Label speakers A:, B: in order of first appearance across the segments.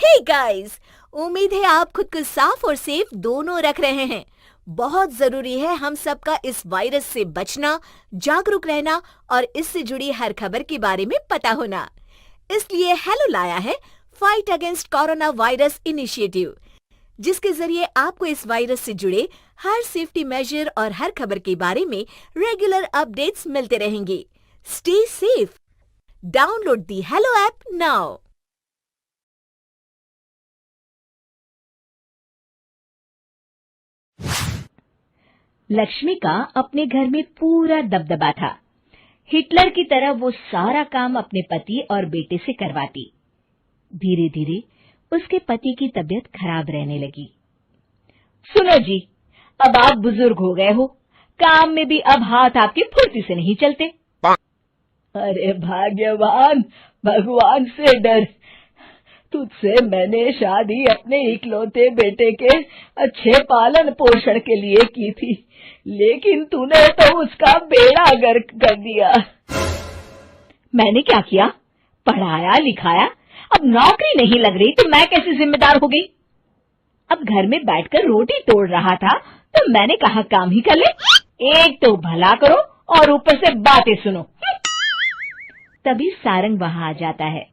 A: Hey guys, उम्मीद है आप खुद को साफ और सेफ दोनों रख रहे हैं। बहुत जरूरी है हम सबका इस वायरस से बचना, जागरूक रहना और इससे जुड़ी हर खबर के बारे में पता होना। इसलिए हेलो लाया है fight against corona virus initiative, जिसके जरिए आपको इस वायरस से जुड़े हर सेफ्टी मेजर और हर खबर के बारे में रेगुलर अपडेट्स मिलते रहेंगे। Stay safe. Download the hello app now.
B: Lakshmi का अपने घर में पूरा दबदबा था। हिटलर की तरह वो सारा काम अपने पति और बेटे से करवाती। धीरे धीरे उसके पति की तबीयत खराब रहने लगी। सुनो जी, अब आप बुजुर्ग हो गए हो, काम में भी अब हाथ आपके फुर्ती से नहीं चलते। अरे भाग्यवान, भगवान से डर। तुझसे मैंने शादी अपने इकलौते बेटे के अच्छे पालन पोषण के लिए की थी, लेकिन तूने तो उसका बेड़ा गर्क कर दिया। मैंने क्या किया? पढ़ाया लिखाया, अब नौकरी नहीं लग रही तो मैं कैसे जिम्मेदार हो गई? अब घर में बैठकर रोटी तोड़ रहा था तो मैंने कहा काम ही कर ले। एक तो भला करो और ऊपर से बातें सुनो। तभी सारंग वहां आ जाता है।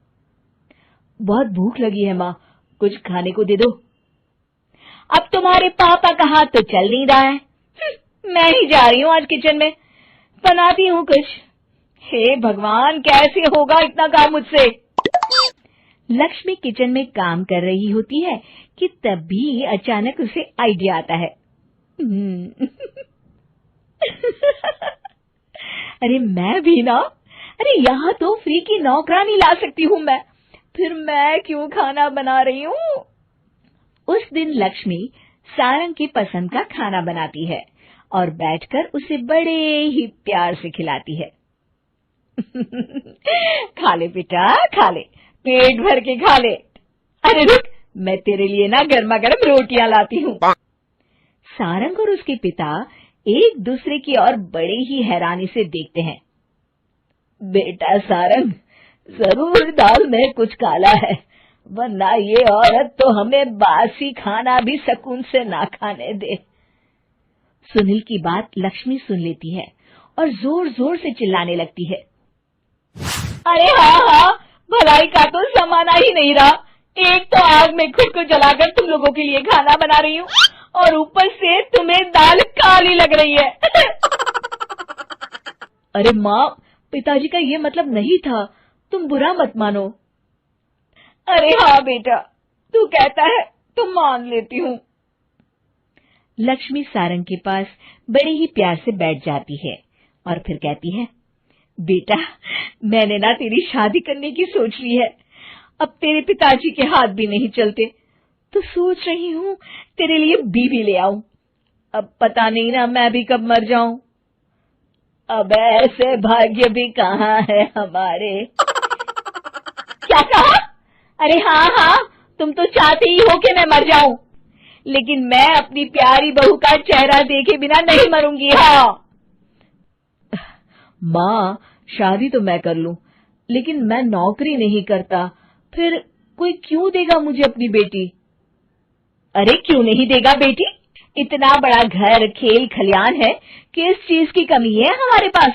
B: बहुत भूख लगी है माँ, कुछ खाने को दे दो। अब तुम्हारे पापा का हाथ तो चल नहीं रहा है। मैं ही जा रही हूँ आज किचन में, बनाती हूँ कुछ। हे भगवान, कैसे होगा इतना काम मुझसे? लक्ष्मी किचन में काम कर रही होती है कि तभी अचानक उसे आइडिया आता है। अरे मैं भी ना, अरे यहाँ तो फ्री की नौकरानी ला सकती हूँ मैं, फिर मैं क्यों खाना बना रही हूँ? उस दिन लक्ष्मी सारंग की पसंद का खाना बनाती है और बैठकर उसे बड़े ही प्यार से खिलाती है। खा ले बेटा, खा ले, पेट भर के खा ले। अरे रुक, मैं तेरे लिए ना गर्मा गर्म रोटियां लाती हूँ। सारंग और उसके पिता एक दूसरे की ओर बड़े ही हैरानी से देखते हैं। बेटा सारंग, जरूर दाल में कुछ काला है, वरना ये औरत तो हमें बासी खाना भी सुकून से ना खाने दे। सुनील की बात लक्ष्मी सुन लेती है और जोर जोर से चिल्लाने लगती है। अरे हाँ, भलाई का तो जमाना ही नहीं रहा। एक तो आग में खुद को जलाकर तुम लोगों के लिए खाना बना रही हूँ और ऊपर से तुम्हें दाल काली लग रही है। अरे माँ, पिताजी का ये मतलब नहीं था, तुम बुरा मत मानो। अरे हाँ बेटा, तू कहता है तो मान लेती हूँ। लक्ष्मी सारंग के पास बड़े ही प्यार से बैठ जाती है और फिर कहती है, बेटा मैंने ना तेरी शादी करने की सोच ली है। अब तेरे पिताजी के हाथ भी नहीं चलते, तो सोच रही हूँ तेरे लिए बीवी ले आऊं। अब पता नहीं ना मैं भी कब मर जाऊं। अब ऐसे भाग्य भी कहाँ है हमारे। क्या कहा? अरे हाँ, तुम तो चाहते ही हो कि मैं मर जाऊं, लेकिन मैं अपनी प्यारी बहू का चेहरा देखे बिना नहीं मरूंगी। हाँ माँ, शादी तो मैं कर लूं, लेकिन मैं नौकरी नहीं करता, फिर कोई क्यों देगा मुझे अपनी बेटी? अरे क्यों नहीं देगा बेटी? इतना बड़ा घर, खेल खलियान है, किस चीज की कमी है हमारे पास?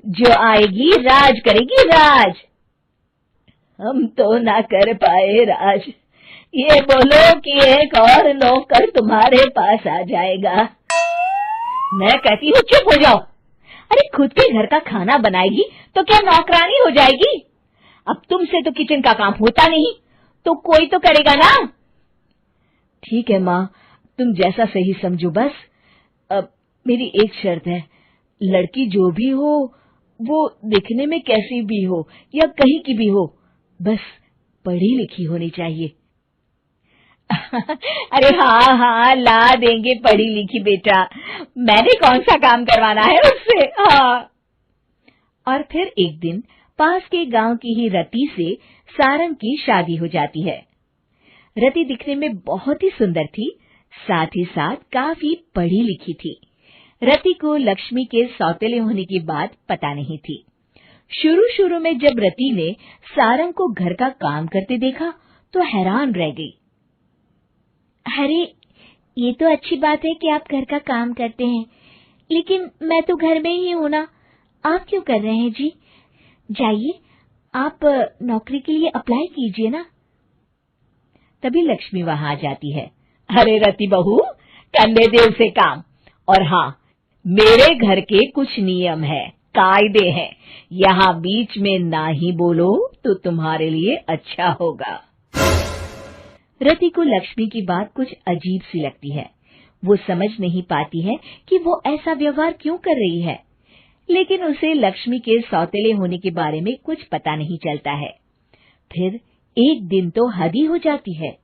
B: जो आएगी राज करेगी, राज। हम तो ना कर पाए राज, ये बोलो कि एक और नौकर तुम्हारे पास आ जाएगा। मैं कहती हूँ चुप हो जाओ। अरे खुद के घर का खाना बनाएगी तो क्या नौकरानी हो जाएगी? अब तुमसे तो किचन का काम होता नहीं, तो कोई तो करेगा ना। ठीक है माँ, तुम जैसा सही समझो बस। अब मेरी एक शर्त है, लड़की जो भी हो वो दिखने में कैसी भी हो या कहीं की भी हो, बस पढ़ी लिखी होनी चाहिए। अरे हाँ, ला देंगे पढ़ी लिखी बेटा, मैंने कौन सा काम करवाना है उससे। हाँ। और फिर एक दिन पास के गांव की ही रति से सारंग की शादी हो जाती है। रति दिखने में बहुत ही सुंदर थी, साथ ही साथ काफी पढ़ी लिखी थी। रति को लक्ष्मी के सौतेले होने की बात पता नहीं थी। शुरू शुरू में जब रति ने सारंग को घर का काम करते देखा तो हैरान रह गई। अरे, ये तो अच्छी बात है कि आप घर का काम करते हैं, लेकिन मैं तो घर में ही हूं ना, आप क्यों कर रहे हैं जी? जाइए, आप नौकरी के लिए अप्लाई कीजिए ना। तभी लक्ष्मी वहां आ जाती है। अरे रति बहू, करने दे उसे काम। और हाँ, मेरे घर के कुछ नियम है, कायदे हैं, यहाँ बीच में ना ही बोलो तो तुम्हारे लिए अच्छा होगा। रति को लक्ष्मी की बात कुछ अजीब सी लगती है। वो समझ नहीं पाती है कि वो ऐसा व्यवहार क्यों कर रही है, लेकिन उसे लक्ष्मी के सौतेले होने के बारे में कुछ पता नहीं चलता है। फिर एक दिन तो हद ही हो जाती है।